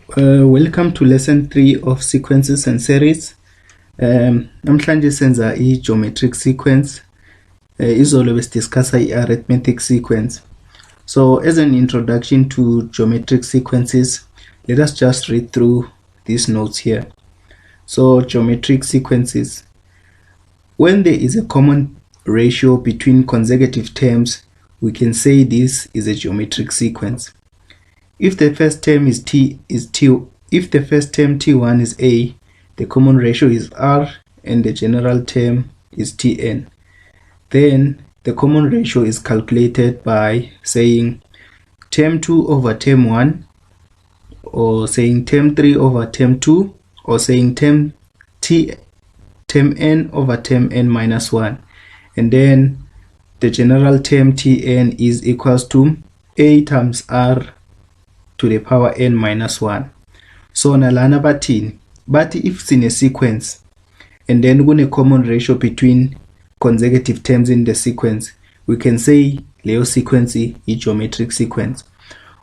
Welcome to lesson 3 of sequences and series. Namhlanje senza i-geometric sequence. Izolo besidiscussa i-arithmetic sequence. So as an introduction to geometric sequences, let us just read through these notes here. So geometric sequences. When there is a common ratio between consecutive terms, we can say this is a geometric sequence. If the first term is if the first term T1 is A, the common ratio is R and the general term is Tn. Then the common ratio is calculated by saying term 2 over term 1, or saying term 3 over term 2, or saying term n over term n minus 1. And then the general term Tn is equals to A times R to the power n minus 1. So nalana bathini bathi if sine sequence and then kune common ratio between consecutive terms in the sequence, we can say leyo sequence i-geometric sequence.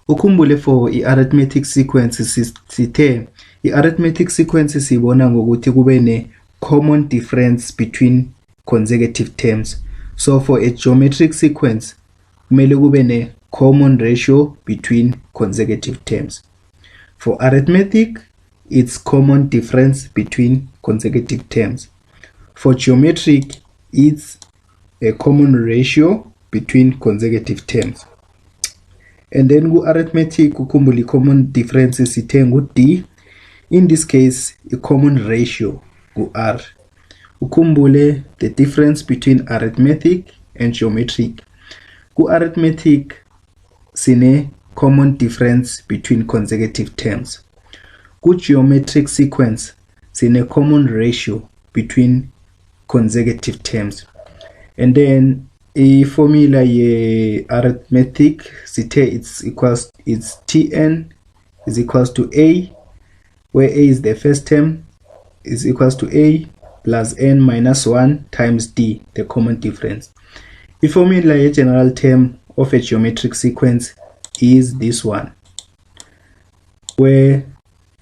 Ukhumbule for i-arithmetic sequence sithe i-arithmetic sequence sibona ngokuthi kube ne common difference between consecutive terms. So for a geometric sequence kumele kube ne common ratio between consecutive terms. For arithmetic, it's common difference between consecutive terms. For geometric, it's a common ratio between consecutive terms. And then ku arithmetic ukhumbule common differences sithe D. In this case, a common ratio ku R. Ukhumbule the difference between arithmetic and geometric. Ku arithmetic sine common difference between consecutive terms. Ku geometric sequence sine common ratio between consecutive terms. And then a formula ye arithmetic sithe it's Tn is equals to A, where A is the first term, is equals to A plus n minus 1 times D, the common difference. The formula ye general term of a geometric sequence is this one, where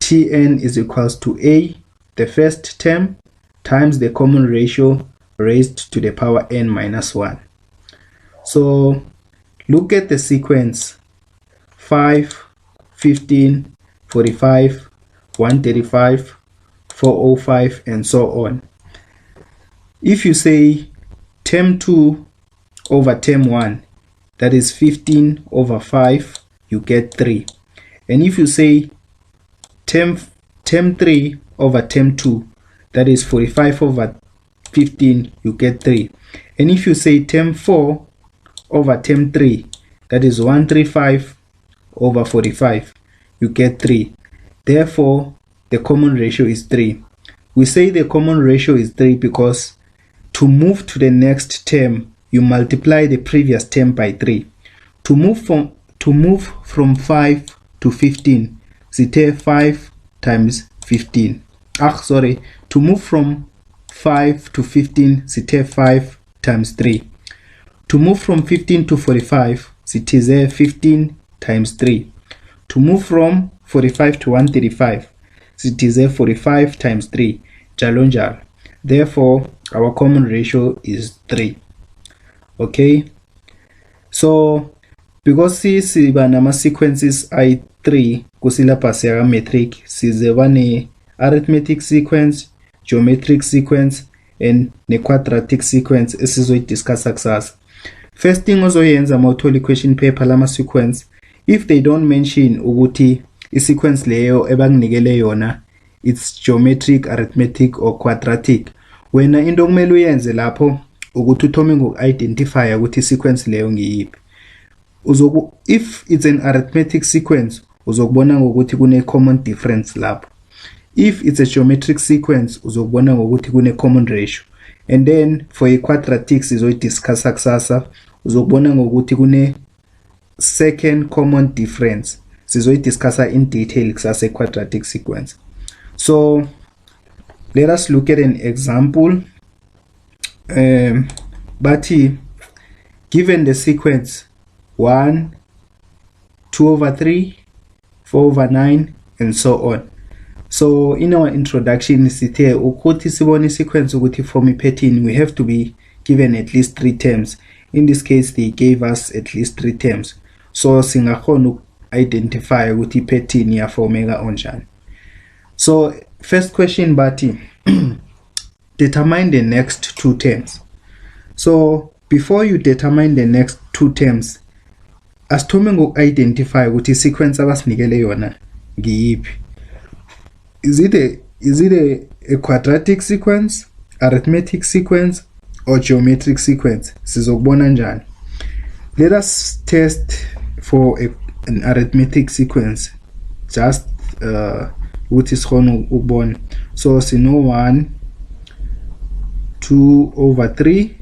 Tn is equals to A, the first term, times the common ratio raised to the power n minus 1. So look at the sequence 5, 15, 45, 135, 405, and so on. If you say term 2 over term 1, that is 15 over 5, you get 3. And if you say term 3 over term 2, that is 45 over 15, you get 3. And if you say term 4 over term 3, that is 135 over 45, you get 3. Therefore, the common ratio is 3. We say the common ratio is 3 because to move to the next term, you multiply the previous term by 3. To move from 5 to 15, sithe 5 times 15. To move from 5 to 15, sithe 5 times 3. To move from 15 to 45, sithe 15 times 3. To move from 45 to 135, sithe 45 times 3. Jalo njalo. Therefore, our common ratio is 3. Okay, so because siba nama sequences i3 kusyllabus yaka metric, sizeba ne arithmetic sequence, geometric sequence, and ne quadratic sequence esizoyidiscussa kusasa. First thing ozoyenza mawuthola i-question paper lama sequence, if they don't mention ukuthi i-sequence leyo ebanginikele yona it's geometric, arithmetic, or quadratic, wena into kumele uyenze lapho ukuthi uthome ngoku-identify ukuthi i-sequence leyo ngiyiphi. If it's an arithmetic sequence, uzokubona ngokuthi kune common difference lapho. If it's a geometric sequence, uzokubona ngokuthi kune common ratio. And then for a quadratic sizoyidiscussa kusasa, uzokubona ngokuthi kune second common difference. Sizoyidiscussa in detail kusasa quadratic sequence. So let us look at an example. But given the sequence 1, 2 over 3, 4 over 9, and so on. So in our introduction sithe ukuthi sibone sequence ukuthi form a pattern we have to be given at least 3 terms. In this case they gave us at least 3 terms, so singakhona identify ukuthi pattern yaformeka onjani. So first question bathi determine the next 2 terms. So before you determine the next 2 terms, asithome ngoku-identify ukuthi sequence abasinikele yona ngiyiphi. Is it a quadratic sequence, arithmetic sequence, or geometric sequence? Sizokubona njani. Let us test for an arithmetic sequence, just ukuthi sikhona ukubona. So sino 1 2 over 3.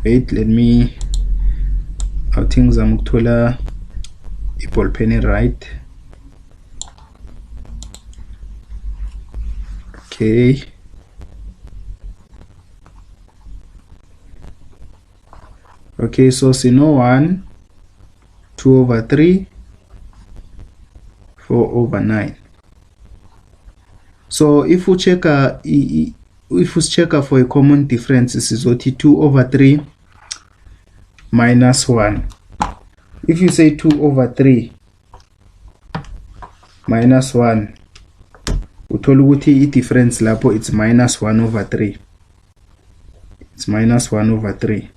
Wait, let me, I think zamukuthola ball pen right. Okay. Okay, so sino 1 2 over 3 4 over 9. So if we check for a common difference, this is what 2 over 3 minus 1. If you say 2 over 3 minus 1, uthola ukuthi I difference lapho it's minus 1 over 3. It's minus 1 over 3.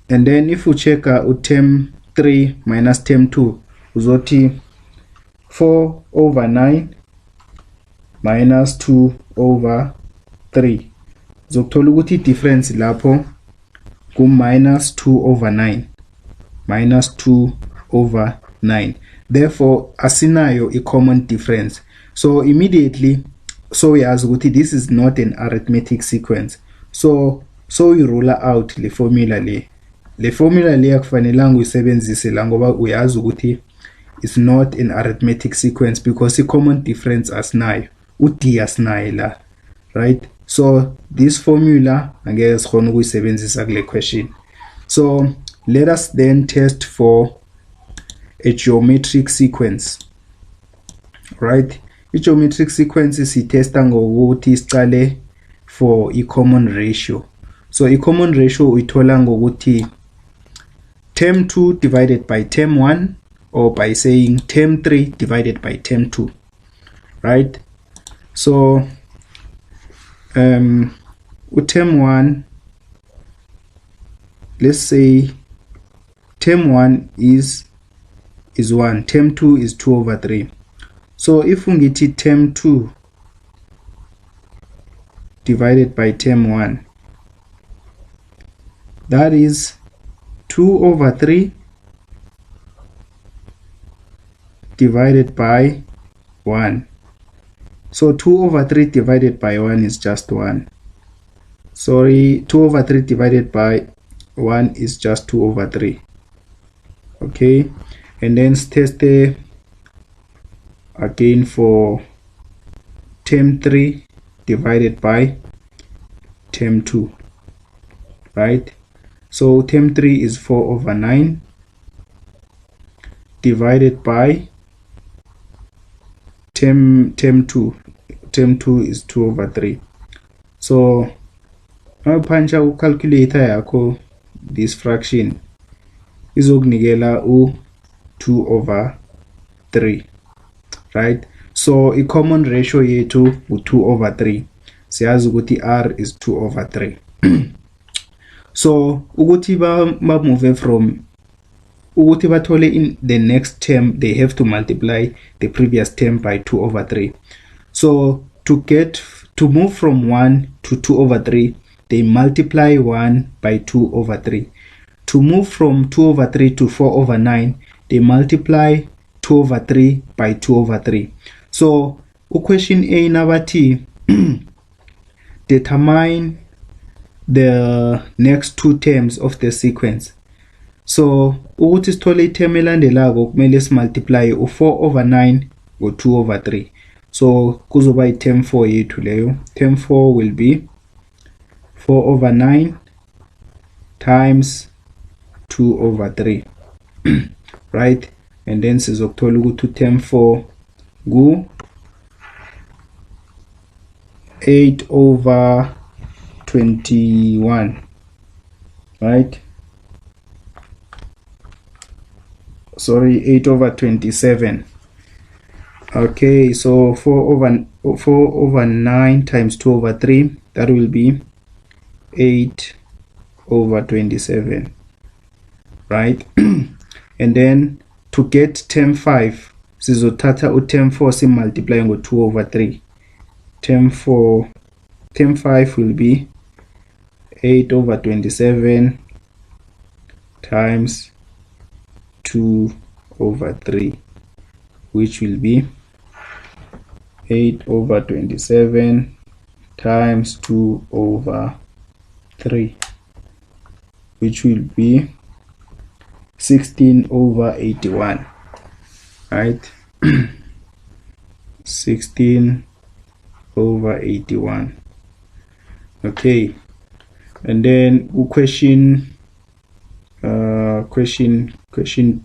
And then if we check term 3 minus term 2, uzothi 4 over 9 minus 2 over 3. Zokuthola ukuthi difference lapho ku minus 2 over 9. Minus 2 over 9. Therefore, asinayo a common difference. So immediately, so yazi ukuthi this is not an arithmetic sequence. So you rule out le formula le. Le formula le akufanelanga uyisebenzise la ngoba uyazi ukuthi it's not an arithmetic sequence because a common difference asinayo. U-D asinayo la. Right? So this formula angeke sikhona ukuyisebenzisa kule question. So let us then test for a geometric sequence. Right? A geometric sequence is testa ngokuthi sicale for a common ratio. So a common ratio uyithola ngokuthi term 2 divided by term 1, or by saying term 3 divided by term 2. Right? So with term 1, let's say term 1 is 1, term 2 is 2 over 3. So if we get term 2 divided by term 1, that is 2 over 3 divided by 1. So 2 over 3 divided by 1 is just 1. Sorry, 2 over 3 divided by 1 is just 2 over 3. Okay, and then test again for term 3 divided by term 2. Right? So term 3 is 4 over 9 divided by term 2. Term 2 is 2 over 3. So puncha ucalculator yakho this fraction izokunikela u2 over 3. Right? So a common ratio yethu u2 over 3. Siyazi ukuthi R is 2 over 3. So ukuthi ba move from ukuthi bathole in the next term, they have to multiply the previous term by 2 over 3. So to move from 1 to 2 over 3, they multiply 1 by 2 over 3. To move from 2 over 3 to 4 over 9, they multiply 2 over 3 by 2 over 3. So question A nabati determine the next 2 terms of the sequence. So ukuthi sithole iterm elandelako kumele simultiply u4 over 9 ngo2 over 3. So kuzoba iterm 4 yethu leyo. Term 4 will be 4 over 9 times 2 over 3. Right? and then sizokuthola ukuthi u-term 4 ku 8/21, right? Sorry, 8/27. Okay, so 4/9 times 2/3, that will be 8/27, right? And then to get term 5, sizothatha u-term 4 simultiply ngo-2/3. Term 5 will be 8/27 times 2/3, which will be 8/27 times 2/3, which will be 16/81, right? 16/81. Okay, and then question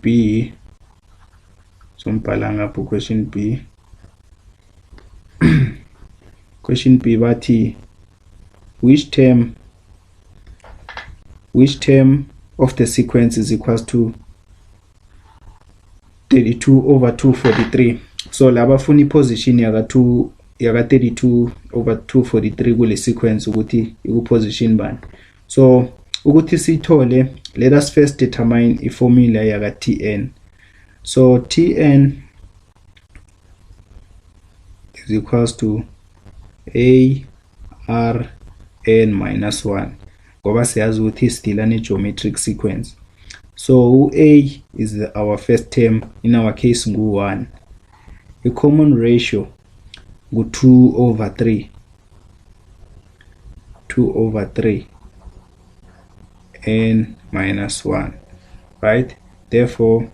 B. So question B. Question B, bathi which term of the sequence is equals to 32/243? So laba funa position yaka 32/243 kule sequence ukuthi iku-position bani. So ukuthi sithole, let us first determine a formula yaka Tn. So Tn is equals to A R n minus 1, ngoba siyazi ukuthi still a geometric sequence. So A is our first term, in our case ngu-1. A common ratio ngu 2/3 n minus 1, right? Therefore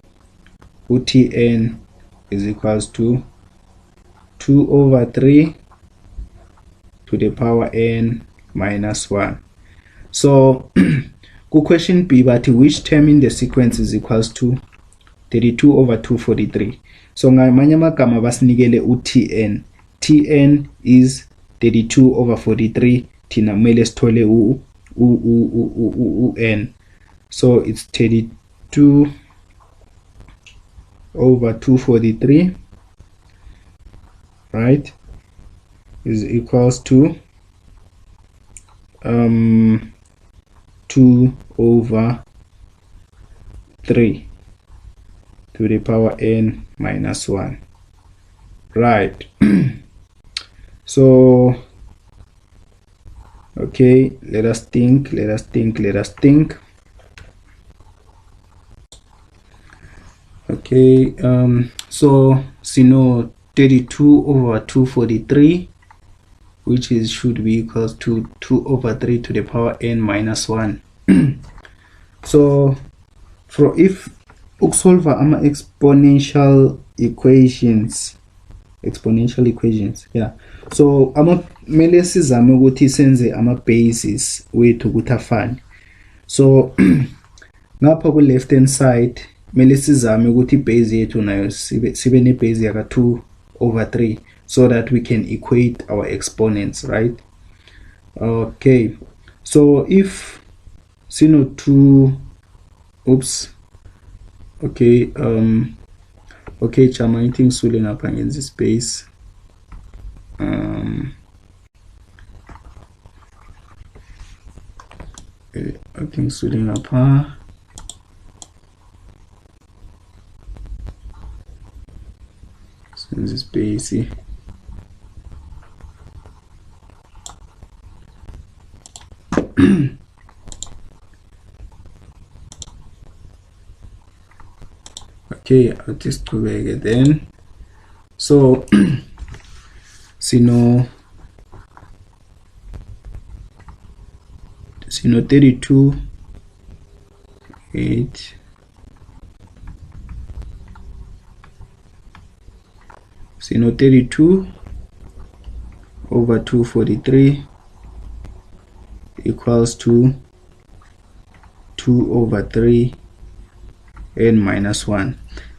Tn is equals to 2/3 to the power n minus 1. So question B, but which term in the sequence is equals to 32/243? So ngamanye amagama basinikele u-Tn. Tn is 32/43, thina kumele sithole u-n. So it's 32/243, right, is equals to 2/3 to the power n minus 1, right? So okay, let us think. Okay, so sino 32/243, which should be equals to 2/3 to the power n minus 1. So if solve ama exponential equations, yeah. So mele sizame ukuthi senze ama bases wethu ukuthi afane. So ngapha ku left hand side mele sizame ukuthi base yethu nayo sibe ne base yaka 2/3, so that we can equate our exponents, right? Okay, so if sino 2, okay, okay, chama, I think sule ngapha ngenza space. I think sule ngapha. Senza space. Okay, I'll just go back then. So sino 32 8 sino 32/243 equals to 2/3 n minus 1.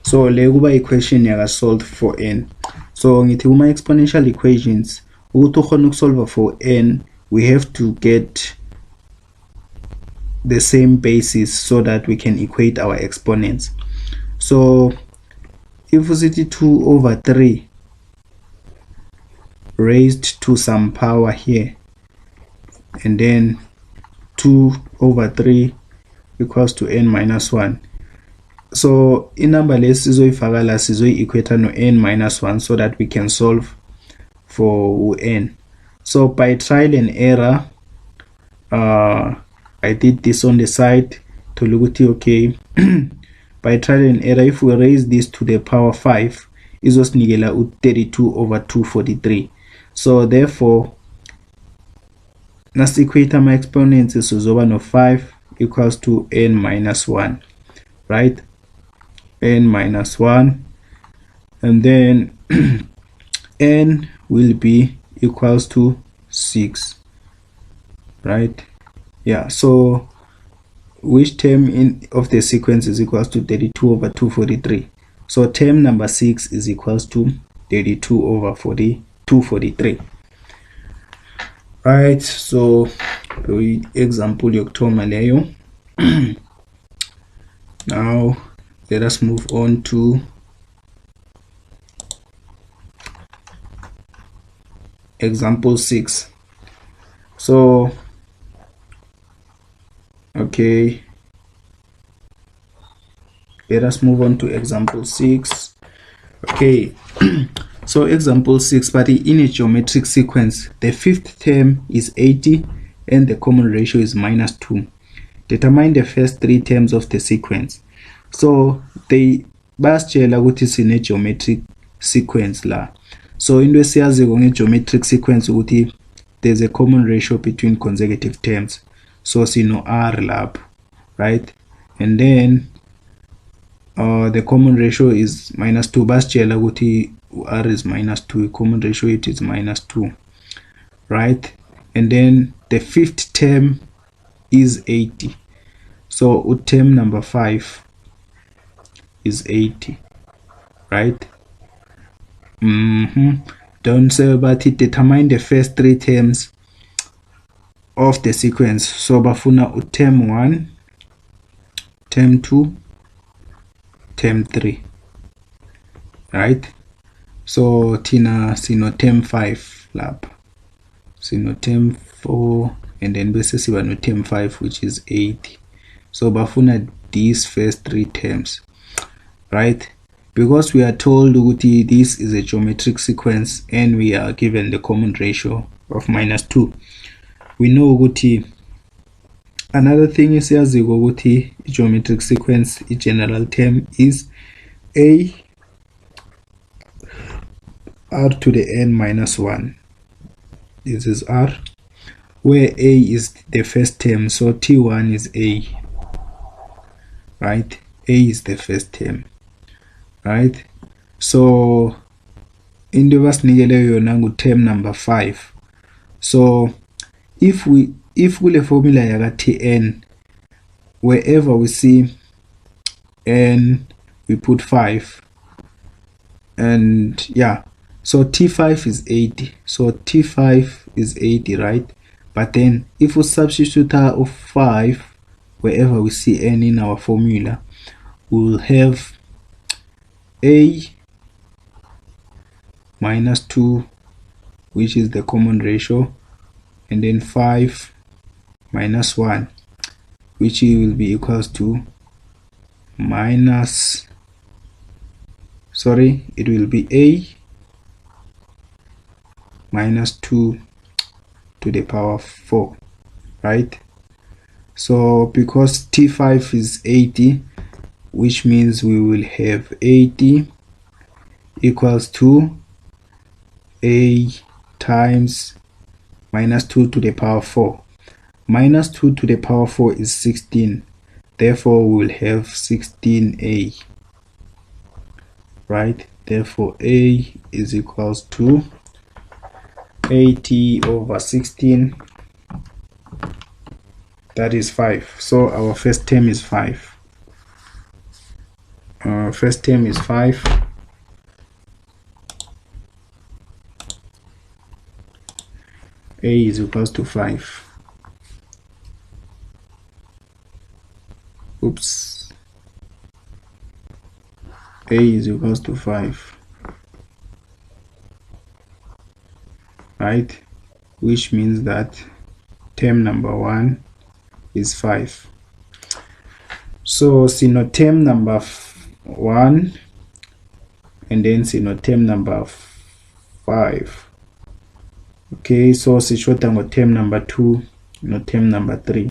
So le kuba equation yaka solve for n. So ngithi uma exponential equations ukuthi ukhona ukusolve for n, we have to get the same basis so that we can equate our exponents. So if we see 2 over 3 raised to some power here, and then 2 over 3 equals to n minus 1. So in number less sizoyifaka la sizoyi-equate no n minus 1 so that we can solve for n. So by trial and error, I did this on the side to look at okay. By trial and error, if we raise this to the power 5, izosinikela 32 over 243. So therefore, nasi-equate my exponents sizoba no 5 equals to n minus 1, right? N minus 1, and then n will be equals to 6, right? Yeah, so which term of the sequence is equals to 32 over 243? So term number 6 is equals to 32 over 243. Right, so example yokuthoma leyo. Now let us move on to example 6. So okay, let us move on to example 6. Okay, so example 6, but in a geometric sequence, the fifth term is 80 and the common ratio is minus 2. Determine the first three terms of the sequence. So they basitshela ukuthi sine geometric sequence la. So into esiyaziko nge-geometric sequence ukuthi there's a common ratio between consecutive terms. So sino R lapho, right? And then the common ratio is minus 2. Basitshela ukuthi R is minus 2, common ratio it is minus 2, right? And then the fifth term is 80. So term number 5 is 80, right? Don't say about it. Determine the first three terms of the sequence. So bafuna term 1, term 2, term 3, right? So tina sino term 5 lab, sino term 4, and then bese siba no term 5 which is 80. So bafuna these first three terms, right? Because we are told ukuthi this is a geometric sequence and we are given the common ratio of minus 2. We know ukuthi another thing is yaziko ukuthi geometric sequence, a general term is a r to the n minus 1. This is r, where a is the first term, so t1 is a, right? A is the first term, right? So into basinikele yona ngu term number 5. So if kule formula yaka tn, wherever we see n we put 5, and yeah, so t5 is 80, so t5 is 80, right? But then if we substitute of 5 wherever we see n in our formula, we will have a minus 2, which is the common ratio, and then 5 minus 1, which will be equals to it will be a minus 2 to the power 4, right? So because t5 is 80, which means we will have 80 equals to a times minus 2 to the power 4. Minus 2 to the power 4 is 16. Therefore, we will have 16a, right? Therefore, a is equals to 80 over 16. That is 5. So our first term is 5. first term is 5. A is equals to 5. Oops. A is equals to 5. Right? Which means that term number 1 is 5. So term number 1 and then term number 5. Okay, so sishota ngo term number 2 no term number 3.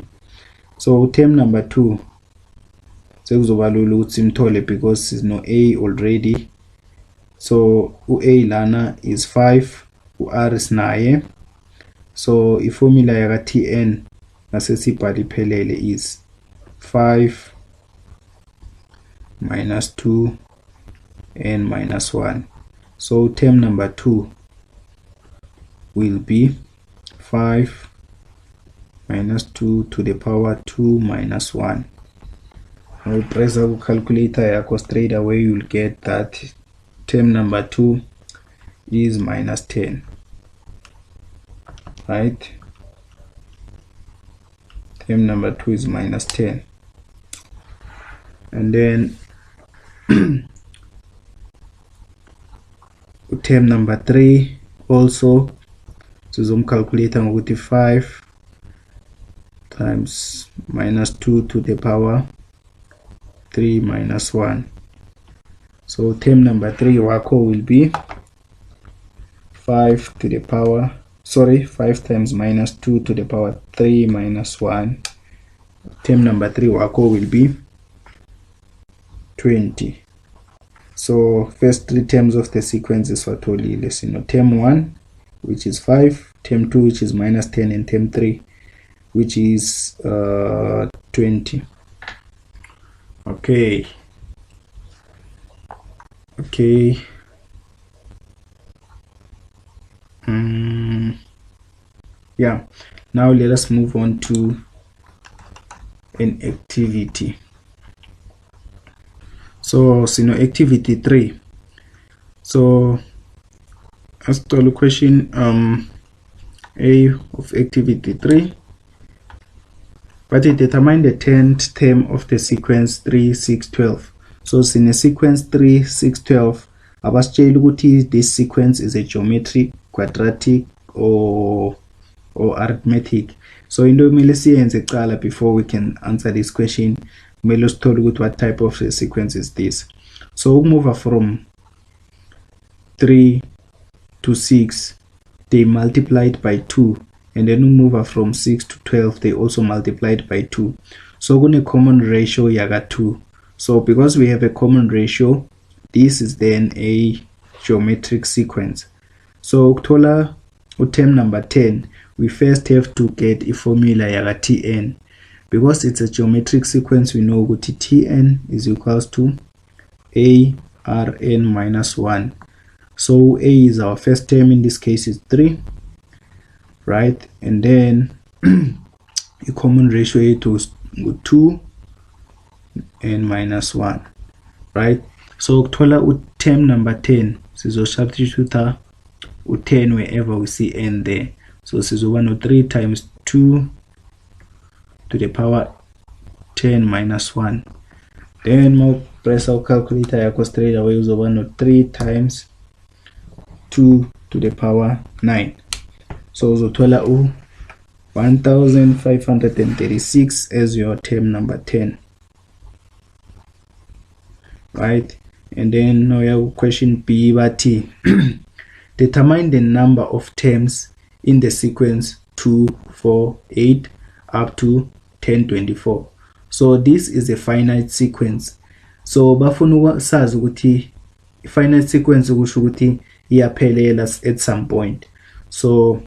So term number 2 sekuzobalula ukuthi simthole because is no A already. So u-A lana is 5, u-R is naye. So i-formula yaka Tn nasesibhali phelele is 5 minus 2 n minus 1. So term number 2 will be 5 minus 2 to the power 2 minus 1. Now press the calculator yakho straight away, you'll get that term number 2 is minus 10. Right? Term number 2 is minus 10. And then term number 3 also sizomcalculate ngokuthi 5 times minus 2 to the power 3 minus 1. So term number 3 wakho will be 5 times minus 2 to the power 3 minus 1. Term number 3 wako will be 20. So first 3 terms of the sequence is watholile. So term 1 which is 5, term 2 which is minus 10, and term 3 which is 20. Okay. Yeah, now let us move on to an activity. So activity 3. So as to the question A of activity 3, but it determine the 10th term of the sequence 3, 6, 12. So in a sequence 3, 6, 12, abasitshela ukuthi this sequence is a geometric, quadratic, or arithmetic. So into kumele siyenze kuqala before we can answer this question, kumele sithole ukuthi what type of sequence is this. So move from 3 to 6, they multiplied by 2, and then move from 6 to 12, they also multiplied by 2. So we're going to common ratio yaga 2. So because we have a common ratio, this is then a geometric sequence. So ukuthola term number 10, we first have to get a formula yaga Tn. Because it's a geometric sequence, we know that Tn is equals to a Rn minus 1. So A is our first term, in this case is 3, right? And then a common ratio to 2 and minus 1, right? So ukuthola term number 10, sizosubstitute 10 wherever we see n there. So sizoba 3 times 2 to the power 10 minus 1. Then more press our calculator yakho straight away, uzoba 3 times 2 to the power 9. So uzothola 1536 as your term number 10, right? And then now your question B bathi determine the number of terms in the sequence 2, 4, 8 up to 10, 24. So this is a finite sequence. So bafuna sazi ukuthi finite sequence ukusho ukuthi iyaphelela at some point. So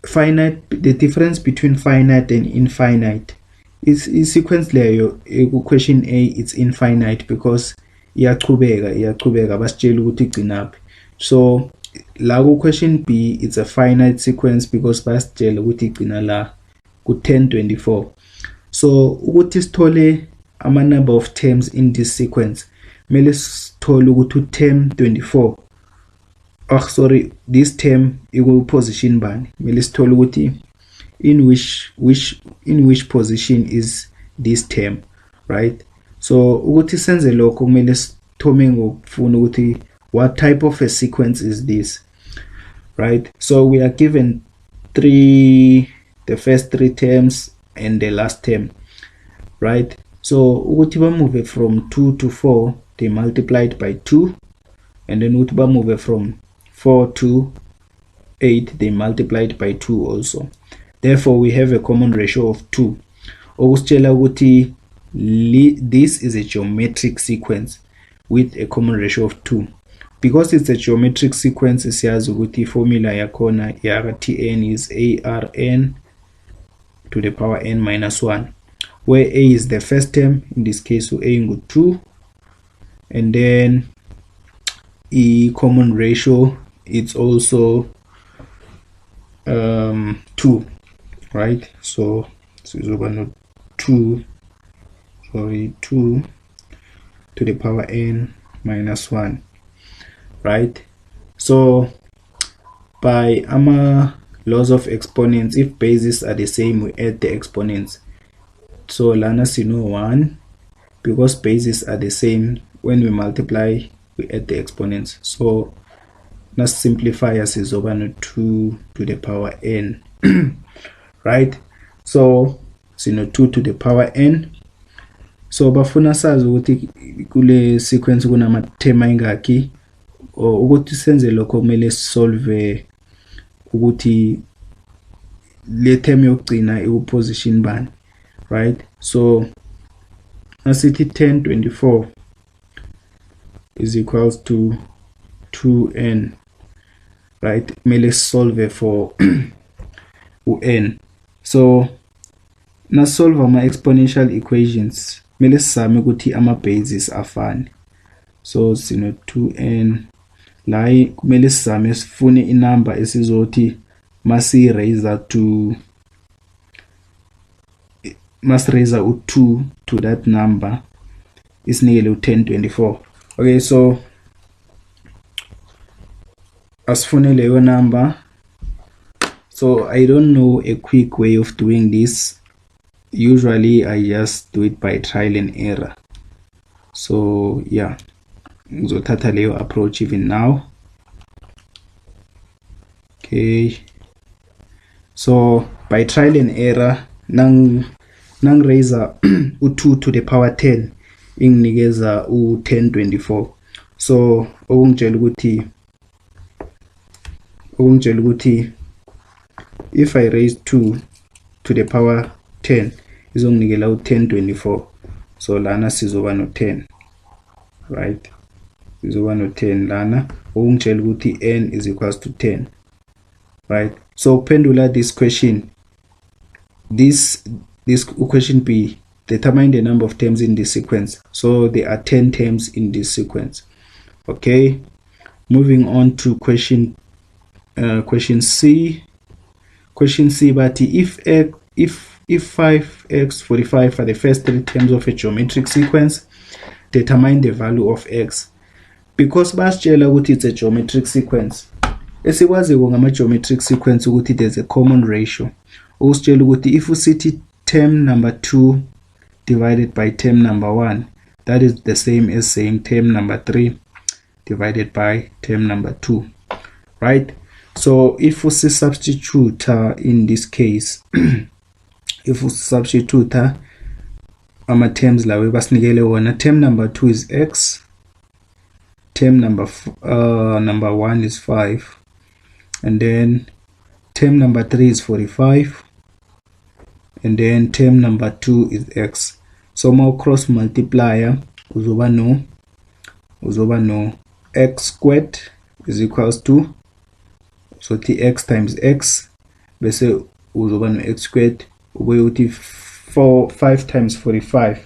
finite, the difference between finite and infinite is sequence leyo question A, it's infinite because iyachubeka basitshela ukuthi igcinaphi. So la ku question B, it's a finite sequence because basitshela ukuthi igcina la ku 10, 24. So ukuthi sithole number of terms in this sequence, kumele sithole ukuthi term 24, this term iku position bani, kumele sithole ukuthi in which position is this term, right? So ukuthi senze lokho kumele sithome ngokufuna ukuthi what type of a sequence is this, right? So we are given the first three terms and the last term, right? So ukuthi ba move from 2 to 4, they multiplied by 2, and then ukuthi ba move from 4 to 8, they multiplied by 2 also. Therefore we have a common ratio of 2. Okusitshela ukuthi this is a geometric sequence with a common ratio of 2. Because it's a geometric sequence, siyazi ukuthi formula yakhona ya Tn is arn to the power n minus 1, where a is the first term, in this case so a ingu 2, and then a common ratio it's also 2, right? So it's over 2 to the power n minus 1, right? So by laws of exponents, if bases are the same, we add the exponents. So lana sino 1, because bases are the same, when we multiply we add the exponents. So let's simplify as is over 2 to the power n, right? So sino 2 to the power n. So bafuna sazi ukuthi kule sequence kunama term ayingaki, ukuthi senze lokho kumele solve ukuthi le term yokugcina iku position bani, right? So nasithi 1024 is equals to 2n, right? Kumele solve for n. So na solve ama exponential equations, kumele sizame ukuthi ama bases afane. So sino 2n la kumele sizame sifune inumber esizothi masi raise u2 to that number isinikele u1024. Okay, so asifune leyo number. So I don't know a quick way of doing this. Usually I just do it by trial and error. So yeah, ngizothatha leyo approach even now. Okay, so by trial and error nang raise u2 to the power 10 inginikeza u1024. So okungitshela ukuthi if I raise 2 to the power 10 izonginikela u1024. So lana sizoba no10, right? Sizoba no10 lana, okungitshela ukuthi n is equals to 10, right? So pendula this question, this question B, determine the number of terms in this sequence. So there are 10 terms in this sequence. Okay, moving on to question C. Question C, but if 5x 45 are the first three terms of a geometric sequence, determine the value of x. Because basitshela ukuthi it's a geometric sequence, esikwaziko ngama geometric sequence ukuthi there's a common ratio. Usitshela ukuthi if usithi term number 2 divided by term number 1, that is the same as saying term number 3 divided by term number 2, right? So if we substitute in this case, if we substitute ama terms lawe basinikele wona, term number 2 is x, term number 1 is 5, and then term number 3 is 45, and then term number 2 is x. So more cross multiplier uzoba no x squared is equals to, so tx times x bese uzoba no x squared, ubuye uthi 5 times 45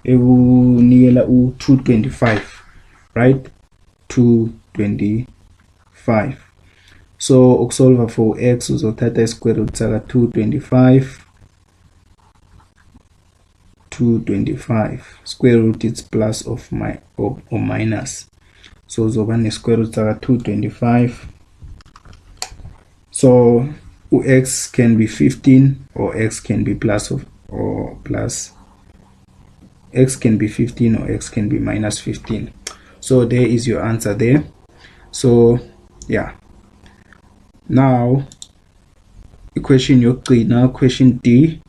ekunikela u225, right? 225. So ukusolve for x uzothatha square root saka 225 225. Square root is plus or minus. So zoba ne square root are 225. So x can be 15 or x can be plus or plus. X can be 15 or x can be minus 15. So there is your answer there. So yeah, now question now question D.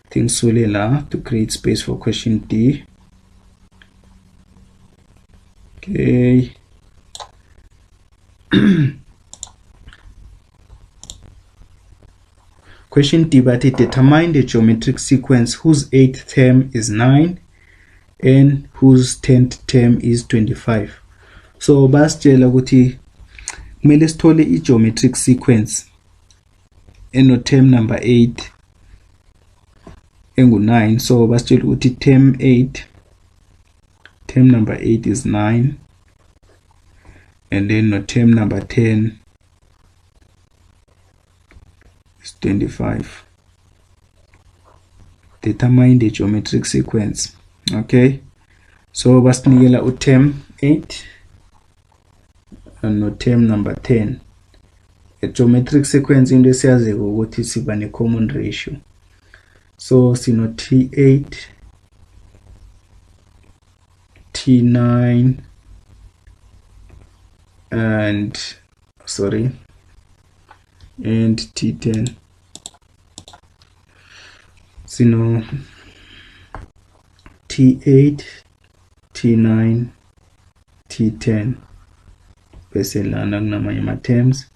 Things solely to create space for question D. Okay. Question D, but it determine the geometric sequence whose 8th term is 9 and whose 10th term is 25. So basitshela ukuthi kumele sithole i-geometric sequence eno term number 8 engu-9. So basitshela ukuthi term number 8 is 9, and then no term number 10 is 25. Determine the geometric sequence. Okay, so basinikela u-term 8 and no term number 10. A geometric sequence into esiyaziko ukuthi siba ne-common ratio. So sino T8, T9 and T10. Sino T8, T9, T10. Bese lana kunamanye ama-terms,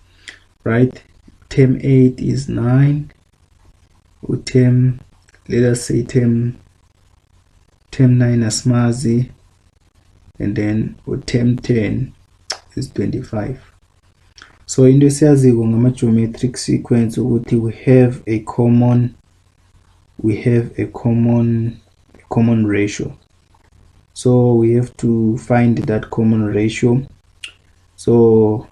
right? Term 8 is 9. Let us say term 9 asmazi, and then term 10 is 25. So into esiyaziko ngama-geometric sequence ukuthi we have a common ratio. So we have to find that common ratio. So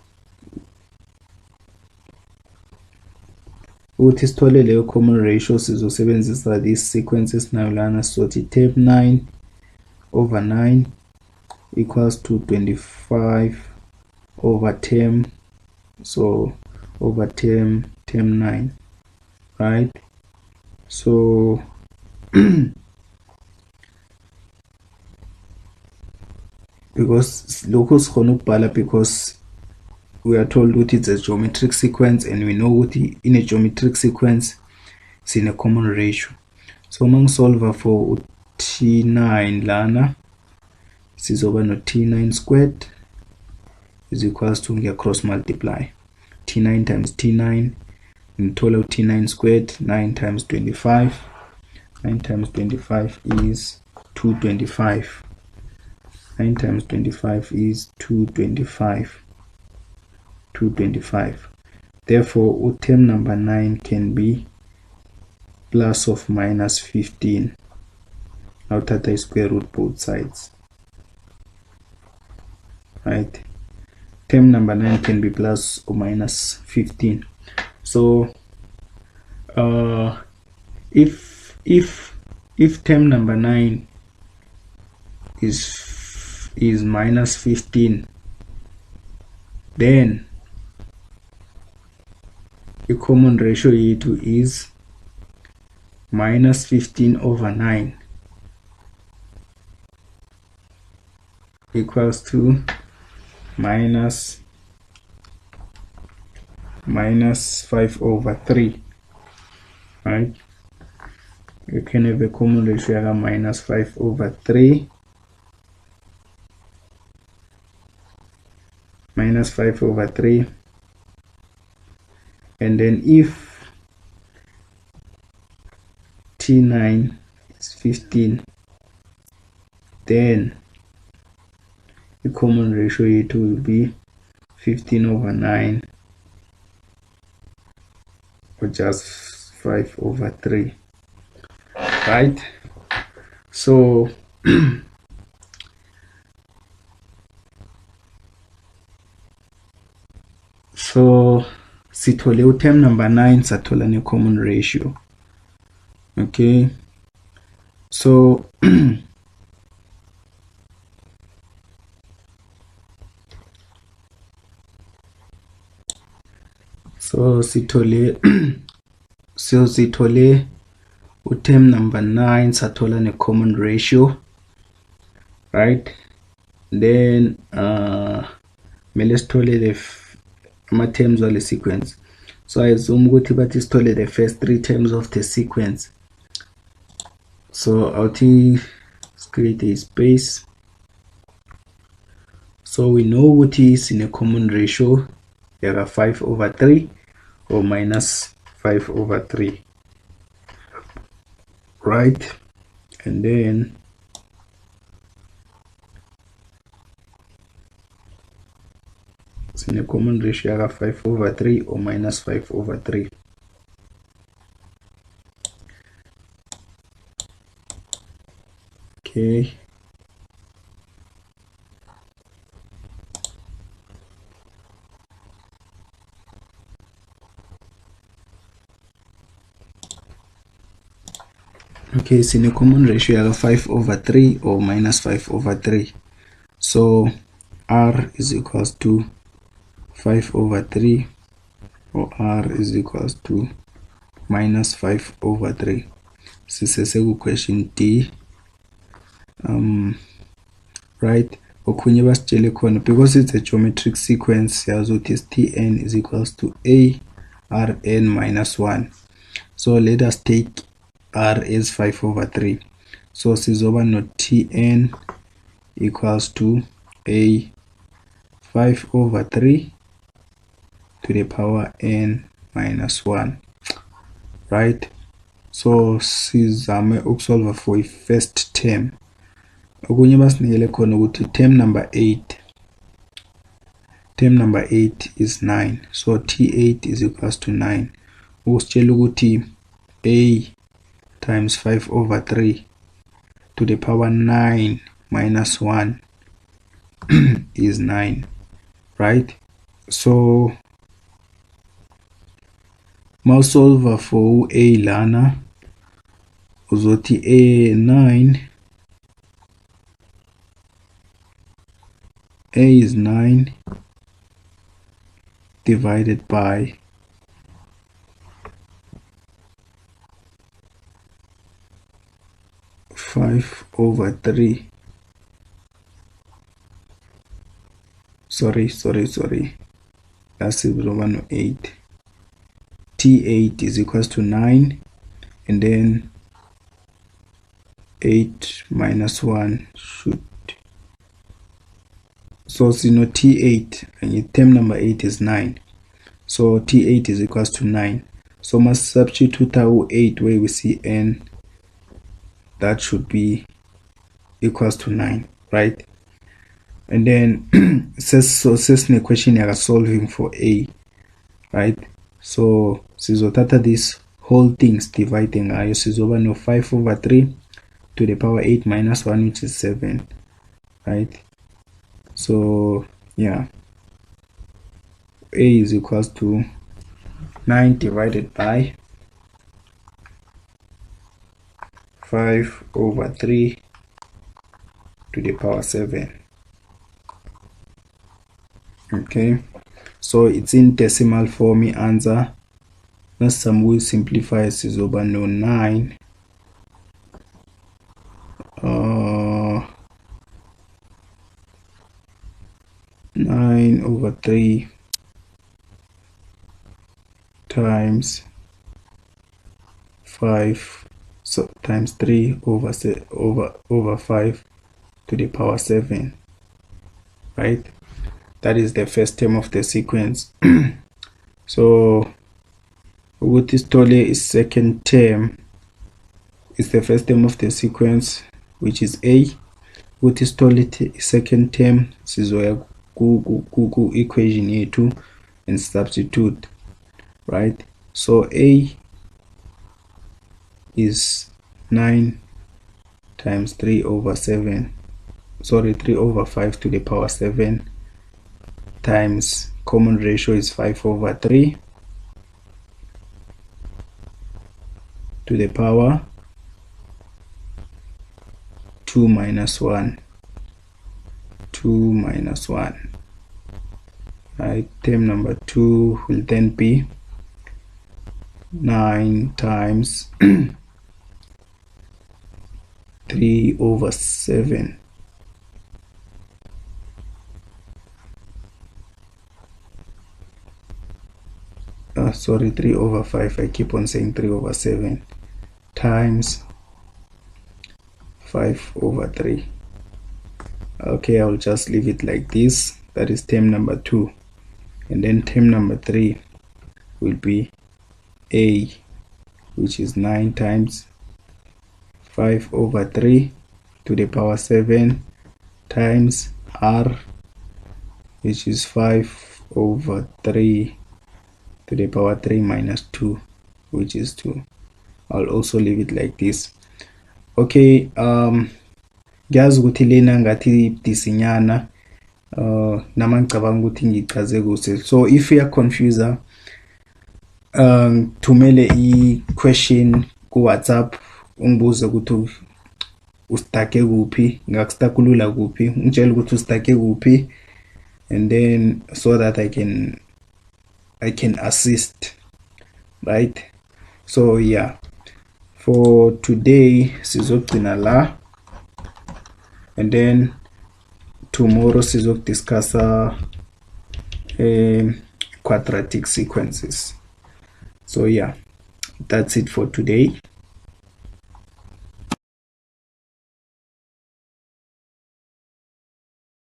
ukuthi sithole leyo common ratio sizosebenzisa these sequences nayo lana. So term 9 over 9 equals to 25 over term, so over term 9, right? So because locus sikhona because we are told that it's a geometric sequence, and we know that in a geometric sequence it's in a common ratio. So among solver for T9 lana sizoba no T9 squared is equals to cross multiply T9 times T9 and total T9 squared. 9 times 25. 9 times 25 is 225. 9 times 25 is 225. 225. Therefore, term number 9 can be plus or minus 15. Now that I square root both sides. Right? Term number 9 can be plus or minus 15. So if term number 9 is minus 15, then the common ratio yethu is minus 15 over 9 equals to minus 5 over 3, right? You can have a common ratio of minus 5 over 3, minus 5 over 3, and then if T9 is 15, then the common ratio it will be 15 over 9, or just 5 over 3, right? So sithole term number 9 sathola ne common ratio. Okay, So so sithole term number 9 sathola ne common ratio, right? Then mele sithole the ama-terms wale sequence. So I assume ukuthi bathi sithole the first 3 terms of the sequence. So I'll create a space. So we know what is in a common ratio yaka 5/3 or minus 5/3, right? And then it's in a common ratio yaka 5/3 or minus 5/3. Okay. Okay, it's in a common ratio yaka 5/3 or minus 5/3. So R is equals to 5/3 or R is equals to minus 5/3. Sisese question D. Right, okhunye basitshele khona because it's a geometric sequence yazi ukuthi Tn is equals to a Rn minus 1. So let us take R as 5/3. So sizoba no Tn equals to a 5/3 to the power n minus 1, right? So sizame ukusolve for first term. Okunye basinikele khona ukuthi term number 8 is 9. So T8 is equals to 9. Ukusitshela ukuthi a times 5/3 to the power 9 minus 1 is 9, right? So mawusolve for a lana uzothi a is 9 divided by 5/3. Sorry. That's 8. T8 is equals to 9, and then 8 minus 1 should. So T8 and term number 8 is 9. So T8 is equals to 9. So must substitute our 8 where we see n. That should be equals to 9, right? And then says in the question you are solving for a, right? So sizothatha this whole things dividing ayo sizoba no 5/3 to the power 8 minus 1, which is 7, right? So yeah, a is equals to 9 divided by 5/3 to the power 7. Okay, so it's in decimal form. Answer now some will simplify sizoba no 9 9/3 times 5, so times 3 over 5 to the power 7, right? That is the first term of the sequence. So ukuthi sithole is second term is the first term of the sequence, which is a. Ukuthi sithole second term sizoya ku equation yethu and substitute, right? So a is 9 times 3/7, 3/5 to the power 7 times common ratio is 5/3 to the power 2 minus 1, 2 minus 1. Right, term number 2 will then be 9 times 3 over 7. Sorry, 3 over 5. I keep on saying 3 over 7 times 5 over 3. Okay, I'll just leave it like this. That is term number 2. And then term number 3 will be a, which is 9 times 5 over 3 to the power 7 times r, which is 5 over 3 to the power 3 minus 2, which is 2. I'll also leave it like this. Okay, ngiyazi ukuthi lena ngathi disinyana nama ngicabanga ukuthi ngichaze kuhle. So if you are confused, thumele i-question ku WhatsApp ungibuze ukuthi ustake kuphi, ngakustakulula kuphi, ngitshela ukuthi ustake kuphi, and then so that I can assist, right? So yeah, for today sizogcina la, and then tomorrow discuss quadratic sequences. So yeah, that's it for today.